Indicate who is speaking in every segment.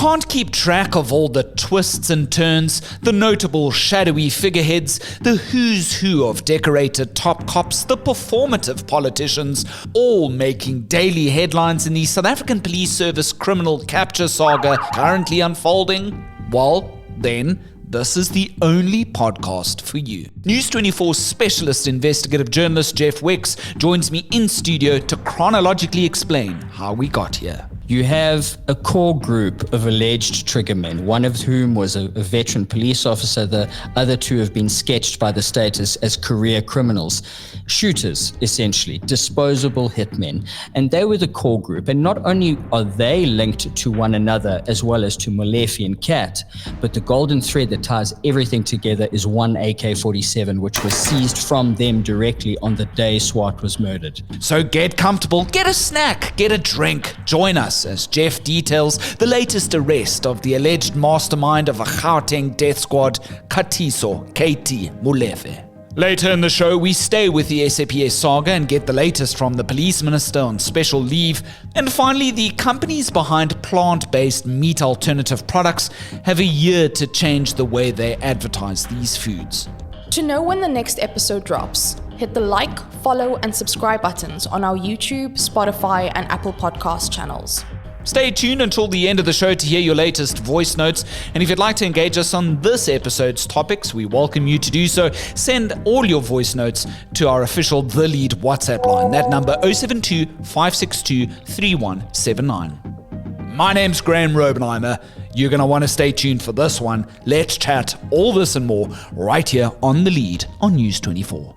Speaker 1: can't keep track of all the twists and turns, the notable shadowy figureheads, the who's who of decorated top cops, the performative politicians, all making daily headlines in the South African Police Service criminal capture saga currently unfolding? Well, then, this is the only podcast for you. News 24 specialist investigative journalist Jeff Wicks joins me in studio to chronologically explain how we got here.
Speaker 2: You have a core group of alleged triggermen, one of whom was a veteran police officer. The other two have been sketched by the state as career criminals. Shooters, essentially, disposable hitmen. And they were the core group. And not only are they linked to one another as well as to Molefe and Cat, but the golden thread that ties everything together is one AK-47, which was seized from them directly on the day Swart was murdered.
Speaker 1: So get comfortable, get a snack, get a drink, join us as Jeff details the latest arrest of the alleged mastermind of a Gauteng death squad, Katiso KT Molefe. Later in the show, we stay with the SAPS saga and get the latest from the police minister on special leave. And finally, the companies behind plant-based meat alternative products have a year to change the way they advertise these foods.
Speaker 3: To know when the next episode drops, hit the like, follow, and subscribe buttons on our YouTube, Spotify, and Apple Podcast channels.
Speaker 1: Stay tuned until the end of the show to hear your latest voice notes. And if you'd like to engage us on this episode's topics, we welcome you to do so. Send all your voice notes to our official The Lead WhatsApp line. That number 072 562 3179. My name's Graham Robenheimer. You're going to want to stay tuned for this one. Let's chat all this and more right here on The Lead on News 24.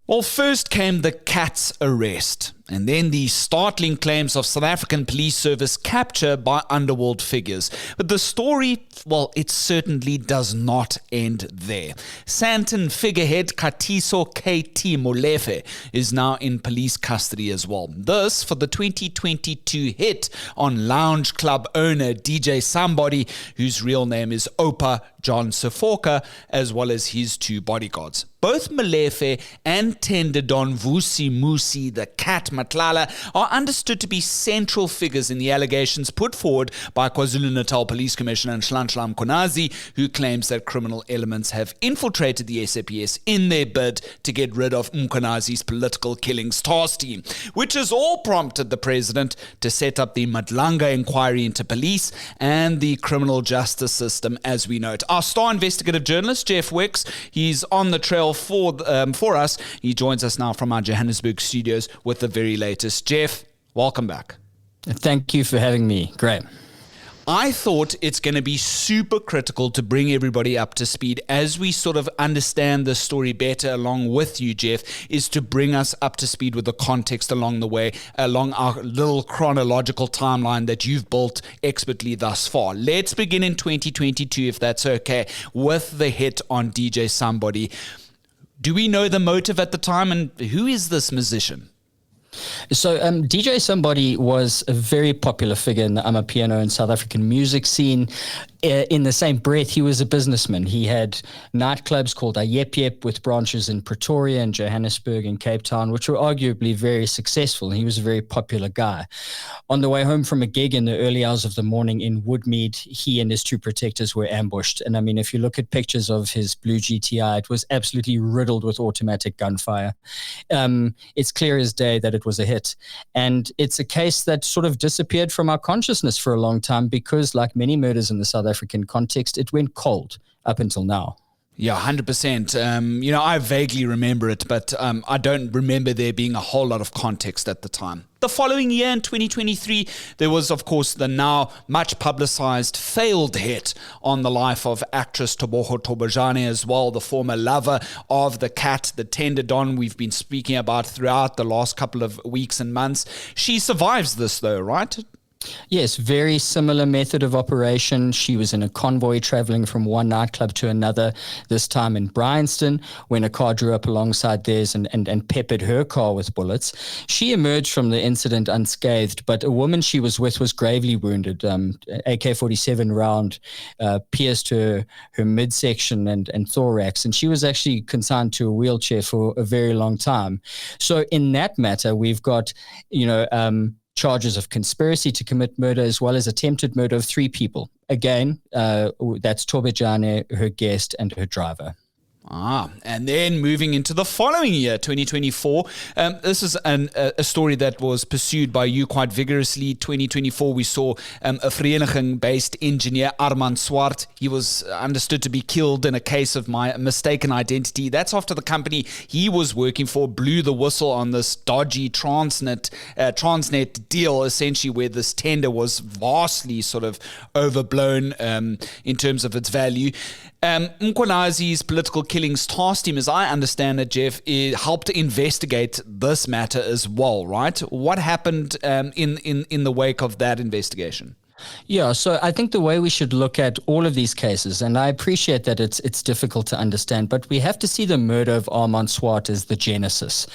Speaker 1: Well, first came the Cat's arrest, and then the startling claims of South African Police Service capture by underworld figures. But the story, well, it certainly does not end there. Sandton figurehead Katiso KT Molefe is now in police custody as well. This for the 2022 hit on lounge club owner DJ Somebody, whose real name is Opa John Sefoka, as well as his two bodyguards. Both Molefe and Tender Don Vusi Musi, the Cat Matlala, are understood to be central figures in the allegations put forward by KwaZulu-Natal Police Commissioner Nhlanhla Mkunazis, who claims that criminal elements have infiltrated the SAPS in their bid to get rid of Mkunazis' political killings task team, which has all prompted the president to set up the Madlanga inquiry into police and the criminal justice system as we know it. Our star investigative journalist, Jeff Wicks, he's on the trail for us. He joins us now from our Johannesburg studios with the very latest. Jeff, welcome back.
Speaker 2: Thank you for having me. Great.
Speaker 1: I thought it's going to be super critical to bring everybody up to speed as we sort of understand the story better along with you, Jeff, is to bring us up to speed with the context along the way, along our little chronological timeline that you've built expertly thus far. Let's begin in 2022, if that's okay, with the hit on DJ Somebody. Do we know the motive at the time, and who is this musician?
Speaker 2: So DJ Somebody was a very popular figure in the Amapiano and South African music scene. In the same breath, he was a businessman. He had nightclubs called Ayep Yep with branches in Pretoria and Johannesburg and Cape Town, which were arguably very successful. He was a very popular guy. On the way home from a gig in the early hours of the morning in Woodmead, he and his two protectors were ambushed. And I mean, if you look at pictures of his blue GTI, it was absolutely riddled with automatic gunfire. It's clear as day that it was a hit. And it's a case that sort of disappeared from our consciousness for a long time because, like many murders in the South African context, it went cold up until now.
Speaker 1: Yeah, 100%. I vaguely remember it, but I don't remember there being a whole lot of context at the time. The following year, in 2023, there was, of course, the now much publicized failed hit on the life of actress Teboho Tobojane as well, the former lover of the Cat, the Tender Don we've been speaking about throughout the last couple of weeks and months. She survives this, though, right?
Speaker 2: Yes, very similar method of operation. She was in a convoy traveling from one nightclub to another, this time in Bryanston, when a car drew up alongside theirs and peppered her car with bullets. She emerged from the incident unscathed, but a woman she was with was gravely wounded. AK-47 round pierced her midsection and thorax, and she was actually consigned to a wheelchair for a very long time. So in that matter, we've got, charges of conspiracy to commit murder, as well as attempted murder of 3 people. Again, that's Torbejane, her guest, and her driver.
Speaker 1: And then moving into the following year, 2024, this is a story that was pursued by you quite vigorously. 2024, we saw a Vereniging-based engineer, Arman Swart. He was understood to be killed in a case of mistaken identity. That's after the company he was working for blew the whistle on this dodgy Transnet deal, essentially where this tender was vastly sort of overblown in terms of its value. Mkunazis political killings task team, as I understand it, Jeff, helped investigate this matter as well, right? What happened in the wake of that investigation?
Speaker 2: Yeah, so I think the way we should look at all of these cases, and I appreciate that it's difficult to understand, but we have to see the murder of Arman Swart as the genesis.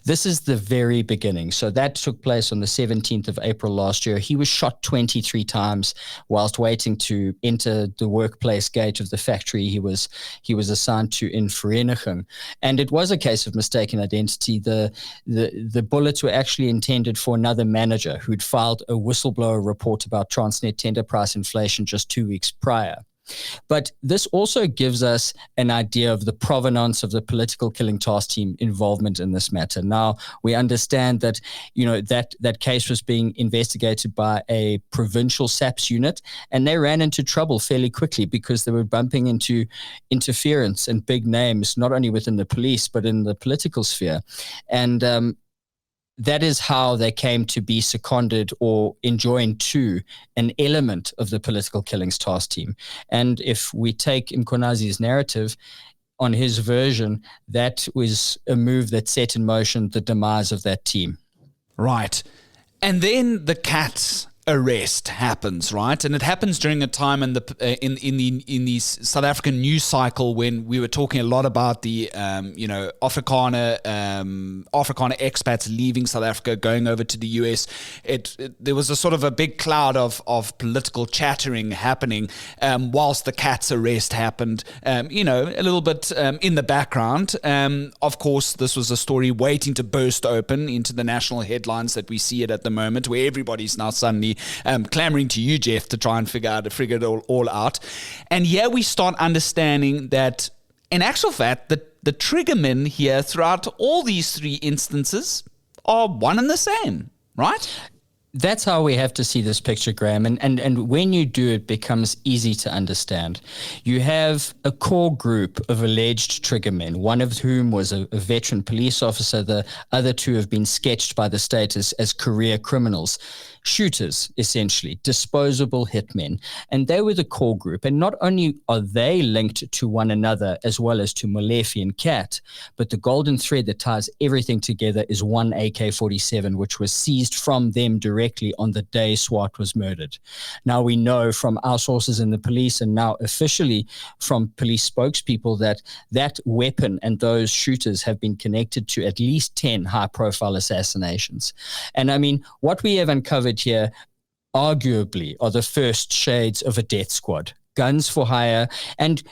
Speaker 2: This is the very beginning. So that took place on the 17th of April last year. He was shot 23 times whilst waiting to enter the workplace gate of the factory he was assigned to in Vereniging. And it was a case of mistaken identity. The bullets were actually intended for another manager who'd filed a whistleblower report about Transnet tender price inflation just 2 weeks prior. But this also gives us an idea of the provenance of the political killing task team involvement in this matter. Now, we understand that, that case was being investigated by a provincial SAPS unit, and they ran into trouble fairly quickly because they were bumping into interference and big names, not only within the police, but in the political sphere. And that is how they came to be seconded or enjoined to an element of the political killings task team. And if we take Mkunazis' narrative, on his version, that was a move that set in motion the demise of that team.
Speaker 1: Right. And then the cat's arrest happens, right? And it happens during a time in the South African news cycle when we were talking a lot about the Afrikaner expats leaving South Africa, going over to the US. There was a sort of a big cloud of political chattering happening whilst the cat's arrest happened. A little bit in the background. Of course, this was a story waiting to burst open into the national headlines that we see it at the moment, where everybody's now suddenly clamoring to you, Jeff, to try and figure it all out. And here we start understanding that, in actual fact, the triggermen here throughout all these 3 instances are one and the same, right?
Speaker 2: That's how we have to see this picture, Graham. And when you do, it becomes easy to understand. You have a core group of alleged triggermen, one of whom was a veteran police officer. The other 2 have been sketched by the state as career criminals. Shooters, essentially, disposable hitmen. And they were the core group. And not only are they linked to one another as well as to Molefe and Cat, but the golden thread that ties everything together is one AK-47, which was seized from them directly on the day Swart was murdered. Now we know from our sources in the police and now officially from police spokespeople that weapon and those shooters have been connected to at least 10 high-profile assassinations. And I mean, what we have uncovered here arguably are the first shades of a death squad, guns for hire. And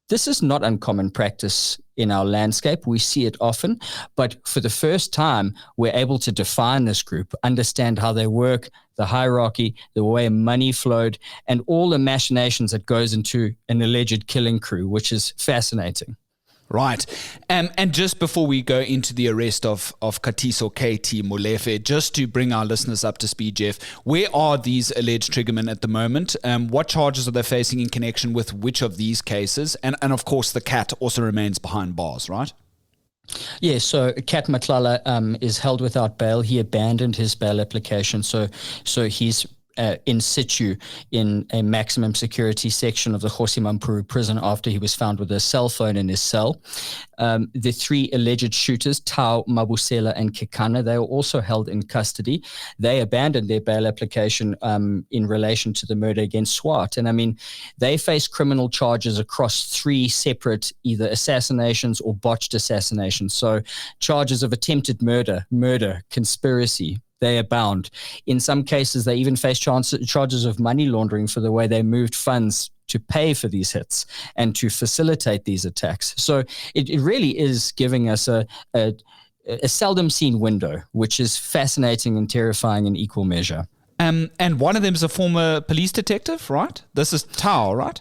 Speaker 2: this is not uncommon practice in our landscape. We see it often, but for the first time, we're able to define this group, understand how they work, the hierarchy, the way money flowed, and all the machinations that goes into an alleged killing crew, which is fascinating.
Speaker 1: Right. And just before we go into the arrest of Katiso KT Molefe, just to bring our listeners up to speed, Jeff, where are these alleged triggermen at the moment? What charges are they facing in connection with which of these cases? And of course, the cat also remains behind bars, right?
Speaker 2: Yeah, so Cat Matlala is held without bail. He abandoned his bail application, so he's in situ in a maximum security section of the Kgosi Mampuru prison after he was found with a cell phone in his cell. The 3 alleged shooters, Tau, Mabusela, and Kekana, they were also held in custody. They abandoned their bail application in relation to the murder against Swart. And I mean, they face criminal charges across 3 separate either assassinations or botched assassinations. So charges of attempted murder, conspiracy, they abound. In some cases, they even face charges of money laundering for the way they moved funds to pay for these hits and to facilitate these attacks. So it really is giving us a a seldom seen window, which is fascinating and terrifying in equal measure.
Speaker 1: And one of them is a former police detective, right? This is Tao, right?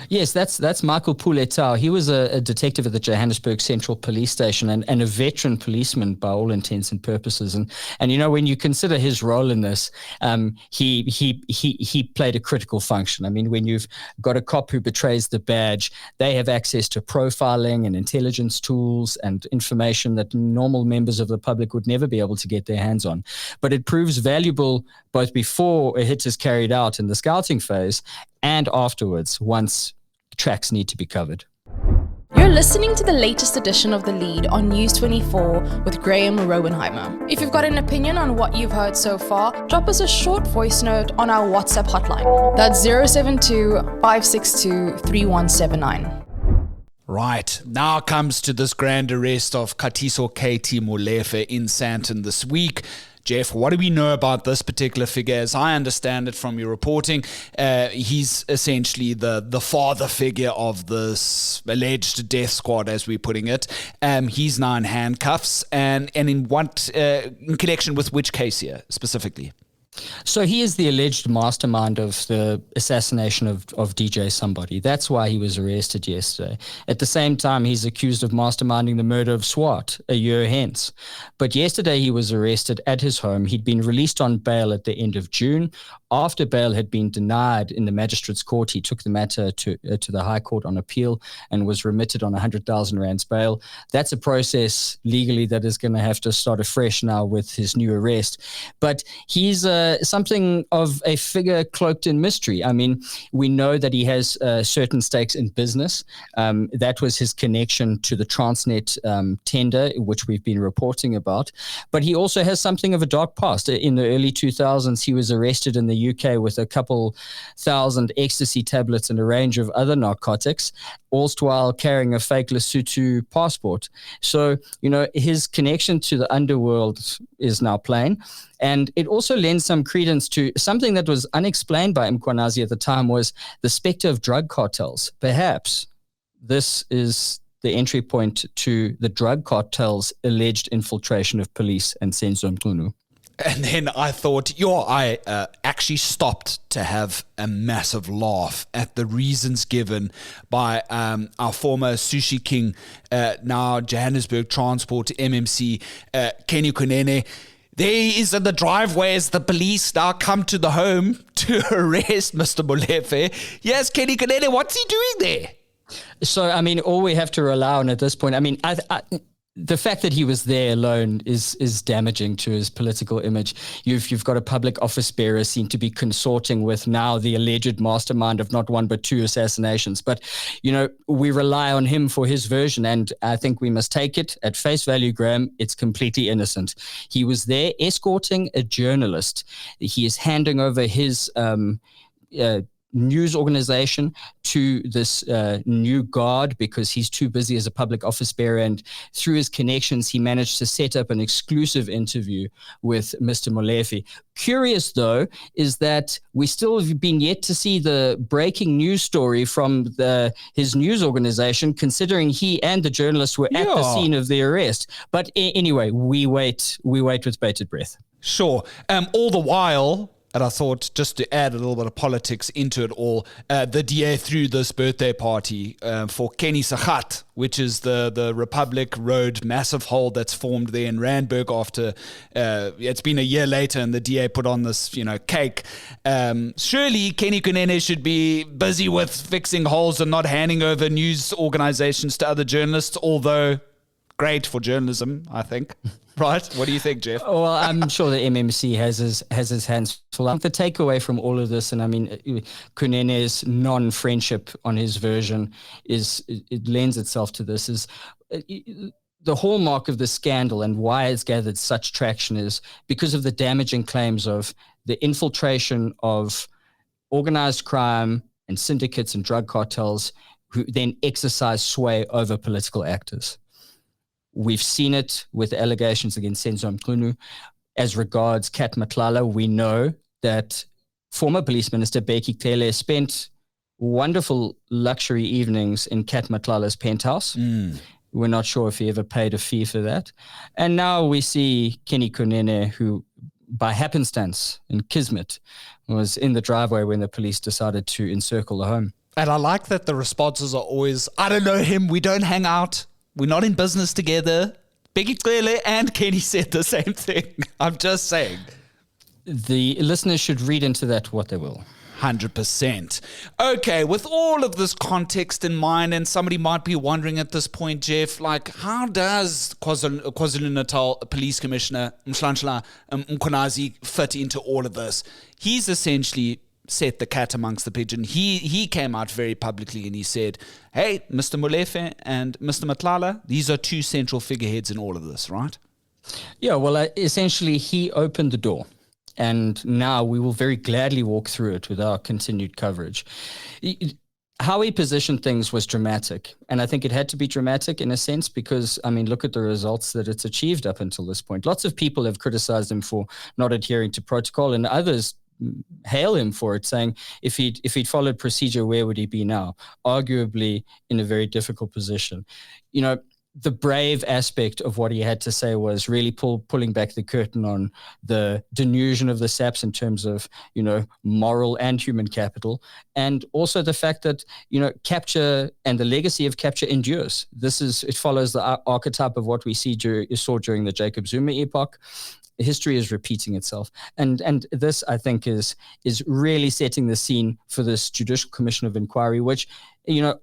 Speaker 2: Yes, that's Michael Puletau. He was a detective at the Johannesburg Central Police Station and a veteran policeman by all intents and purposes. And when you consider his role in this, he played a critical function. I mean, when you've got a cop who betrays the badge, they have access to profiling and intelligence tools and information that normal members of the public would never be able to get their hands on. But it proves valuable both before a hit is carried out in the scouting phase and afterwards, once tracks need to be covered.
Speaker 3: You're listening to the latest edition of The Lead on News 24 with Graham Rowenheimer. If you've got an opinion on what you've heard so far, drop us a short voice note on our WhatsApp hotline. That's 072-562-3179.
Speaker 1: Right, now comes to this grand arrest of Katiso Katie Molefe in Sandton this week. Jeff, what do we know about this particular figure? As I understand it from your reporting, he's essentially the father figure of this alleged death squad, as we're putting it. He's now in handcuffs, and in connection with which case here specifically?
Speaker 2: So he is the alleged mastermind of the assassination of DJ Somebody. That's why he was arrested yesterday. At the same time, he's accused of masterminding the murder of Swart a year hence. But yesterday he was arrested at his home. He'd been released on bail at the end of June. After bail had been denied in the magistrate's court, he took the matter to the High Court on appeal and was remitted on 100,000 rands bail. That's a process legally that is going to have to start afresh now with his new arrest. But he's something of a figure cloaked in mystery. I mean, we know that he has certain stakes in business. That was his connection to the Transnet tender, which we've been reporting about. But he also has something of a dark past. In the early 2000s, he was arrested in the UK with a couple thousand ecstasy tablets and a range of other narcotics, all while carrying a fake Lesotho passport. So, his connection to the underworld is now plain. And it also lends some credence to something that was unexplained by Mkunazis at the time, was the specter of drug cartels. Perhaps this is the entry point to the drug cartel's alleged infiltration of police and Senzo Nulu.
Speaker 1: And then I thought, I actually stopped to have a massive laugh at the reasons given by our former sushi king, now Johannesburg Transport MMC, Kenny Kunene. There is in the driveway as the police now come to the home to arrest Mr. Molefe. Yes, Kenny Kunene, what's he doing there?
Speaker 2: So, I mean, all we have to rely on at this point, I mean, the fact that he was there alone is damaging to his political image. You've got a public office bearer seen to be consorting with now the alleged mastermind of not one but two assassinations. But, we rely on him for his version, and I think we must take it at face value, Graham. It's completely innocent. He was there escorting a journalist. He is handing over his news organization to this new guard because he's too busy as a public office bearer, and through his connections he managed to set up an exclusive interview with Mr. Molefe. Curious though is that we still have been yet to see the breaking news story from his news organization, considering he and the journalist were at the scene of the arrest. But anyway, we wait with bated breath.
Speaker 1: Sure. All the while, and I thought, just to add a little bit of politics into it all, the DA threw this birthday party for Kenny Sagat, which is the Republic Road massive hole that's formed there in Randburg after it's been a year later, and the DA put on this, cake. Surely Kenny Kunene should be busy with fixing holes and not handing over news organizations to other journalists, although great for journalism, I think. Right? What do you think, Jeff?
Speaker 2: Well, I'm sure the MMC has his hands full. The takeaway from all of this, and I mean, Kunene's non-friendship on his version it lends itself to this, is the hallmark of the scandal and why it's gathered such traction is because of the damaging claims of the infiltration of organized crime and syndicates and drug cartels who then exercise sway over political actors. We've seen it with allegations against Senzo Nulu. As regards Kat Matlala, we know that former Police Minister Bheki Cele spent wonderful luxury evenings in Kat Matlala's penthouse. We're not sure if he ever paid a fee for that. And now we see Kenny Kunene, who by happenstance in Kismet was in the driveway when the police decided to encircle the home.
Speaker 1: And I like that the responses are always, I don't know him, we don't hang out, we're not in business together. Biggie Clele and Kenny said the same thing. I'm just saying.
Speaker 2: The listeners should read into that what they will.
Speaker 1: 100%. Okay, with all of this context in mind, and somebody might be wondering at this point, Jeff, like, how does KwaZulu-Natal Police Commissioner Mkunazis fit into all of this? He's essentially set the cat amongst the pigeon. He came out very publicly and he said, hey, Mr. Molefe and Mr. Matlala, these are two central figureheads in all of this, right?
Speaker 2: Yeah, well, essentially, he opened the door. And now we will very gladly walk through it with our continued coverage. How he positioned things was dramatic. And I think it had to be dramatic in a sense because, I mean, look at the results that it's achieved up until this point. Lots of people have criticized him for not adhering to protocol, and others hail him for it, saying if he'd followed procedure, where would he be now? Arguably in a very difficult position. You know, the brave aspect of what he had to say was really pulling back the curtain on the denusion of the SAPS in terms of, you know, moral and human capital, and also the fact that, you know, capture and the legacy of capture endures. It follows the archetype of what we saw during the Jacob Zuma epoch. History is repeating itself, and this, I think, is really setting the scene for this Judicial Commission of Inquiry, which, you know,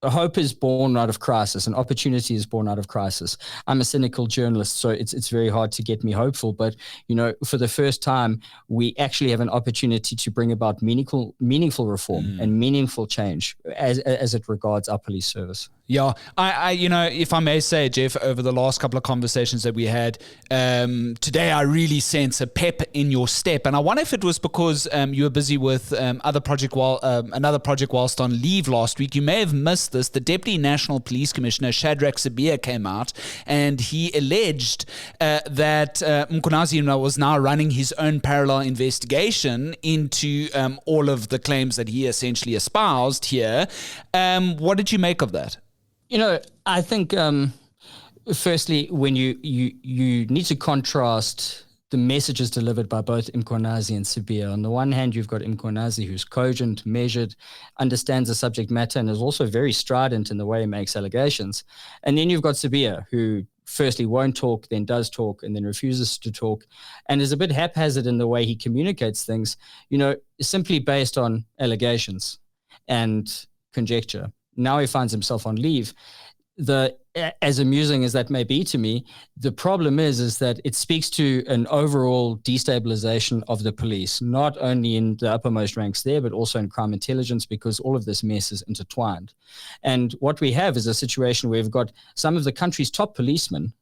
Speaker 2: hope is born out of crisis and opportunity is born out of crisis. I'm a cynical journalist, so it's very hard to get me hopeful. But, you know, for the first time, we actually have an opportunity to bring about meaningful reform and meaningful change as it regards our police service.
Speaker 1: Yeah, I, you know, if I may say, Jeff, over the last couple of conversations that we had, today I really sense a pep in your step. And I wonder if it was because you were busy with another project whilst on leave last week. You may have missed this. The Deputy National Police Commissioner, Shadrack Sabia, came out and he alleged that Mkunazis was now running his own parallel investigation into all of the claims that he essentially espoused here. What did you make of that?
Speaker 2: You know, I think, firstly, when you need to contrast the messages delivered by both Mkunazis and Sabia. On the one hand, you've got Mkunazis, who's cogent, measured, understands the subject matter, and is also very strident in the way he makes allegations. And then you've got Sabia, who firstly won't talk, then does talk, and then refuses to talk, and is a bit haphazard in the way he communicates things, you know, simply based on allegations and conjecture. Now he finds himself on leave. As amusing as that may be to me, the problem is that it speaks to an overall destabilization of the police, not only in the uppermost ranks there, but also in crime intelligence, because all of this mess is intertwined. And what we have is a situation where we've got some of the country's top policemen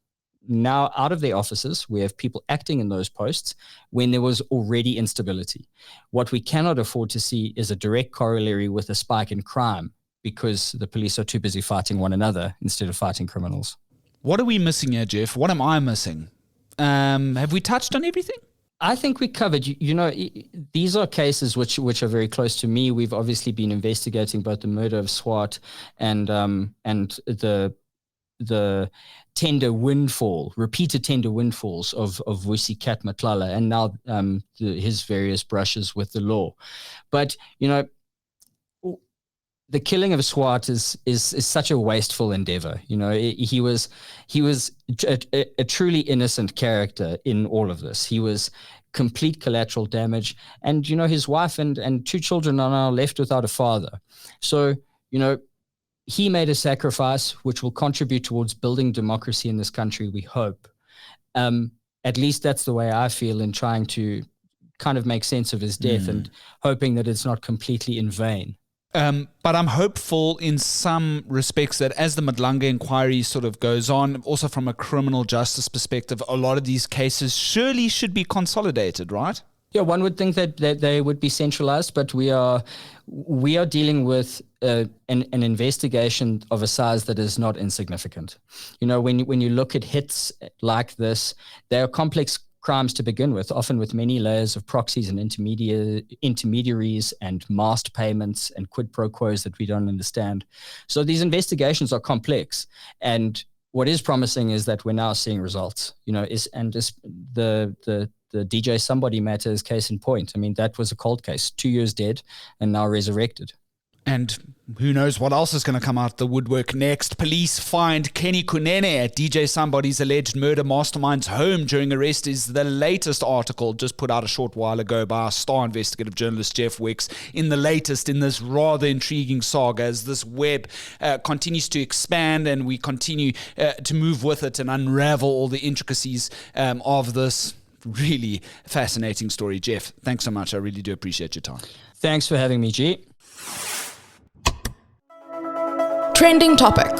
Speaker 2: now out of their offices. We have people acting in those posts when there was already instability. What we cannot afford to see is a direct corollary with a spike in crime, because the police are too busy fighting one another instead of fighting criminals.
Speaker 1: What are we missing here, Jeff? What am I missing? Have we touched on everything?
Speaker 2: I think we covered, you know, these are cases which are very close to me. We've obviously been investigating both the murder of Swart and the tender windfall, repeated tender windfalls of Vusi Kat Matlala, and now his various brushes with the law. But, you know, the killing of Swart is such a wasteful endeavor. You know, he was a truly innocent character in all of this. He was complete collateral damage, and you know, his wife and two children are now left without a father. So, you know, he made a sacrifice which will contribute towards building democracy in this country, we hope. At least that's the way I feel in trying to kind of make sense of his death and hoping that it's not completely in vain.
Speaker 1: But I'm hopeful in some respects that as the Madlanga inquiry sort of goes on, also from a criminal justice perspective, a lot of these cases surely should be consolidated, right?
Speaker 2: Yeah, one would think that they would be centralized, but we are dealing with an investigation of a size that is not insignificant. You know, when you look at hits like this, they are complex crimes to begin with, often with many layers of proxies and intermediaries and masked payments and quid pro quos that we don't understand. So these investigations are complex. And what is promising is that we're now seeing results, the DJ Somebody matter is case in point. I mean, that was a cold case, 2 years dead and now resurrected.
Speaker 1: And who knows what else is going to come out the woodwork next. Police find Kenny Kunene at DJ Somebody's alleged murder mastermind's home during arrest is the latest article just put out a short while ago by our star investigative journalist Jeff Wicks in this rather intriguing saga as this web continues to expand and we continue to move with it and unravel all the intricacies of this really fascinating story. Jeff, thanks so much. I really do appreciate your time.
Speaker 2: Thanks for having me, G.
Speaker 3: Trending topic.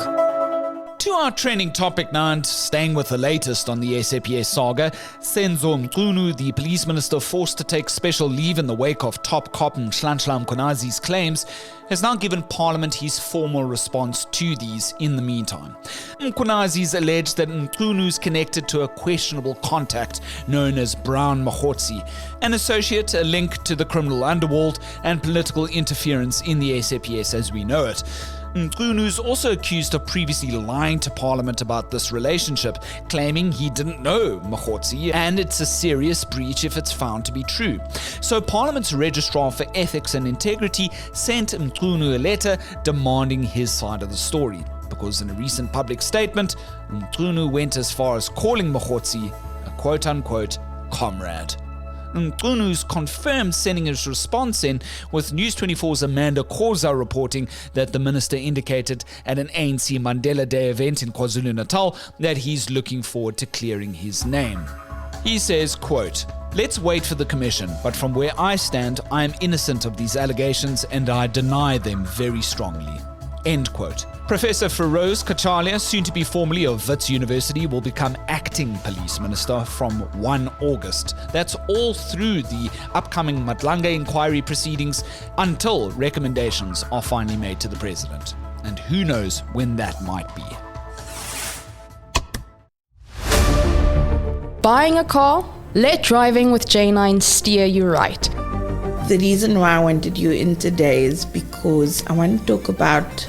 Speaker 1: To our trending topic now, and staying with the latest on the SAPS saga, Senzo Nulu, the police minister forced to take special leave in the wake of top cop Mkunazis' claims, has now given Parliament his formal response to these in the meantime. Mkunazis alleged that Mkulu's connected to a questionable contact known as Brown Mahotsi, an associate, a link to the criminal underworld and political interference in the SAPS as we know it. Mkunu's also accused of previously lying to Parliament about this relationship, claiming he didn't know Mahotsi, and it's a serious breach if it's found to be true. So Parliament's Registrar for Ethics and Integrity sent Mkunu a letter demanding his side of the story, because in a recent public statement, Mkunu went as far as calling Mahotsi a quote-unquote comrade. Mkunu's confirmed sending his response in, with News 24's Amanda Khoza reporting that the minister indicated at an ANC Mandela Day event in KwaZulu-Natal that he's looking forward to clearing his name. He says, quote, "Let's wait for the commission, but from where I stand, I am innocent of these allegations and I deny them very strongly." End quote. Professor Feroz Kachalia, soon to be formerly of Wits University, will become acting police minister from 1 August. That's all through the upcoming Madlanga inquiry proceedings until recommendations are finally made to the president. And who knows when that might be.
Speaker 3: Buying a car? Let driving with J9 steer you right.
Speaker 4: The reason why I wanted you in today is because I want to talk about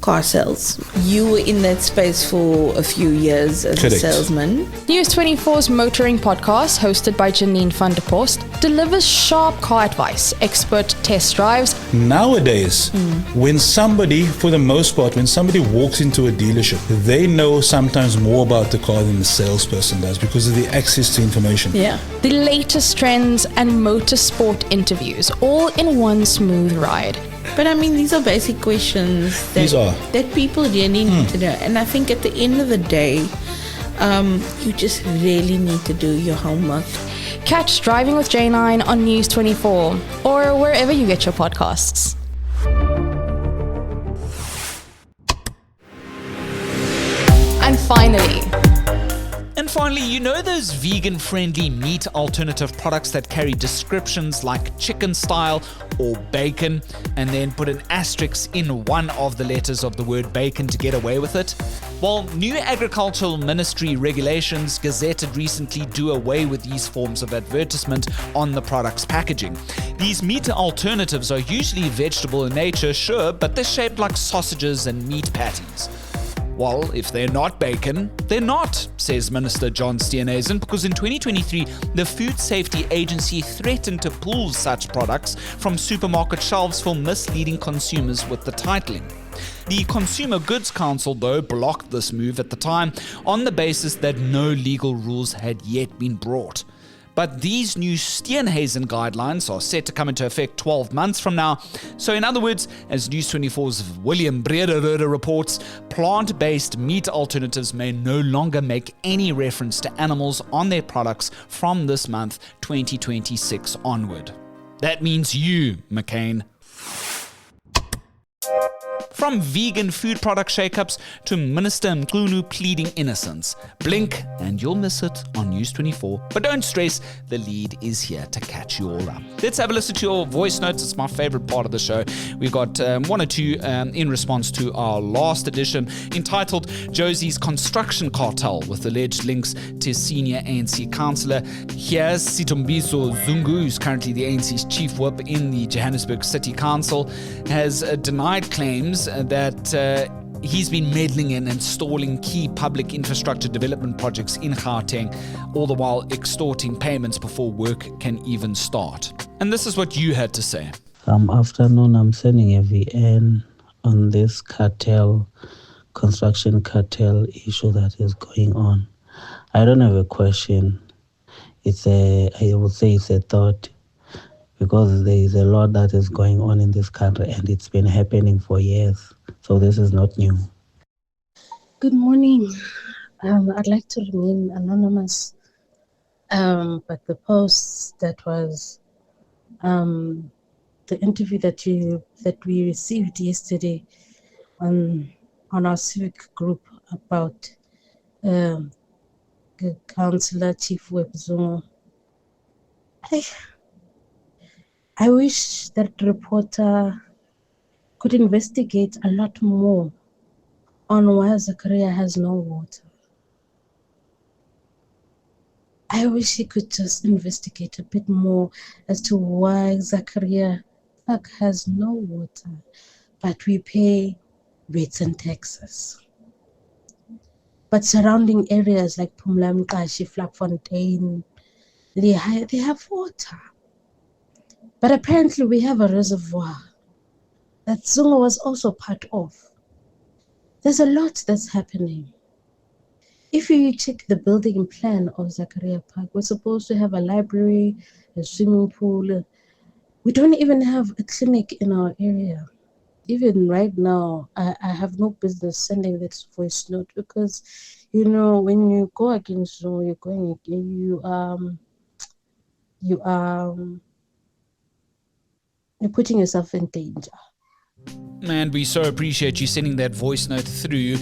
Speaker 4: car sales. You were in that space for a few years as
Speaker 5: Correct.
Speaker 4: a salesman.
Speaker 3: News 24's motoring podcast, hosted by Janine van der Post, delivers sharp car advice, expert test drives.
Speaker 5: Nowadays, when somebody, for the most part, when somebody walks into a dealership, they know sometimes more about the car than the salesperson does because of the access to information.
Speaker 4: Yeah.
Speaker 3: The latest trends and motorsport interviews, all in one smooth ride.
Speaker 4: But I mean, these are basic questions that people really need to know. And I think at the end of the day, you just really need to do your homework.
Speaker 3: Catch Driving with J9 on News 24 or wherever you get your podcasts. And finally, you know those vegan-friendly meat alternative products that carry descriptions like chicken style or bacon and then put an asterisk in one of the letters of the word bacon to get away with it? Well, new Agricultural Ministry regulations gazetted recently do away with these forms of advertisement on the product's packaging. These meat alternatives are usually vegetable in nature, sure, but they're shaped like sausages and meat patties. Well, if they're not bacon, they're not, says Minister John Steenhuisen, because in 2023, the Food Safety Agency threatened to pull such products from supermarket shelves for misleading consumers with the titling. The Consumer Goods Council, though, blocked this move at the time on the basis that no legal rules had yet been brought. But these new Steenhuisen guidelines are set to come into effect 12 months from now. So in other words, as News 24's William Brederode reports, plant-based meat alternatives may no longer make any reference to animals on their products from this month, 2026 onward. That means you, McCain.
Speaker 1: From vegan food product shakeups to Minister Mkunu pleading innocence. Blink and you'll miss it on News 24. But don't stress, the lead is here to catch you all up. Let's have a listen to your voice notes. It's my favorite part of the show. We got one or two in response to our last edition entitled Josie's Construction Cartel with alleged links to senior ANC councillor. Here's Sitombiso Zungu, who's currently the ANC's chief whip in the Johannesburg City Council, has denied claims that he's been meddling in and stalling key public infrastructure development projects in Gauteng, all the while extorting payments before work can even start. And this is what you had to say.
Speaker 6: Afternoon, I'm sending a VN on this construction cartel issue that is going on. I don't have a question. I would say it's a thought, because there is a lot that is going on in this country and it's been happening for years. So this is not new.
Speaker 7: Good morning. I'd like to remain anonymous, but the post that was the interview that we received yesterday on our civic group about Councillor Chief Whip Zungu. I wish that reporter could investigate a lot more on why Zakaria has no water. I wish he could just investigate a bit more as to why Zakaria Park has no water, but we pay rates and taxes. But surrounding areas like Pumla, Mkashi, Flakfontein, they have water. But apparently we have a reservoir that Zungu was also part of. There's a lot that's happening. If you check the building plan of Zakaria Park, we're supposed to have a library, a swimming pool. We don't even have a clinic in our area. Even right now, I have no business sending this voice note because, when you go against Zungu, you're putting yourself in danger.
Speaker 1: And we so appreciate you sending that voice note through.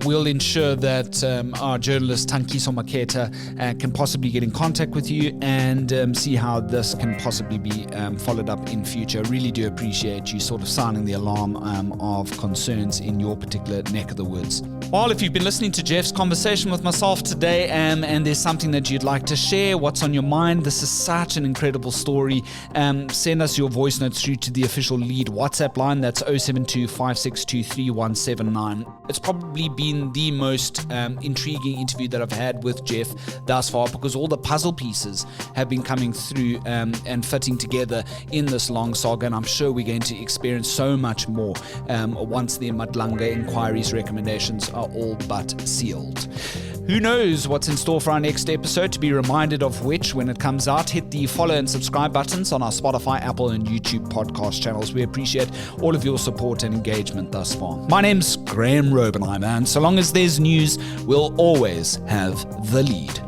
Speaker 1: We'll ensure that our journalist Tankiso Maketa can possibly get in contact with you and see how this can possibly be followed up in future. Really do appreciate you sort of sounding the alarm of concerns in your particular neck of the woods. Well, if you've been listening to Jeff's conversation with myself today and there's something that you'd like to share, what's on your mind, this is such an incredible story, send us your voice notes through to the official lead WhatsApp line. That's 072-562-3179. It's probably been the most intriguing interview that I've had with Jeff thus far, because all the puzzle pieces have been coming through and fitting together in this long saga, and I'm sure we're going to experience so much more once the Madlanga inquiry's recommendations are all but sealed. Who knows what's in store for our next episode? To be reminded of which, when it comes out, hit the follow and subscribe buttons on our Spotify, Apple, and YouTube podcast channels. We appreciate all of your support and engagement thus far. My name's Graham Robenheimer, and so long as there's news, we'll always have the lead.